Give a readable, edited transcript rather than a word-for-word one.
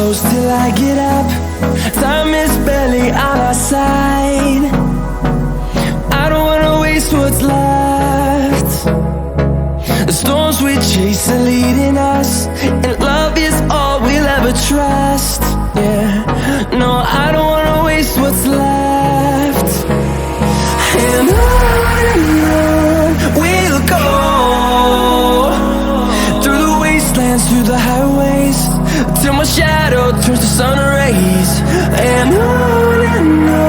close till I get up. Time is barely on our side. I don't wanna waste what's left. The storms we chase are leading us, and love is all we'll ever trust. Yeah, no, I don't wanna waste what's left. And on we'll go, through the wastelands, through the highways, till my shadow turns to sun rays. And on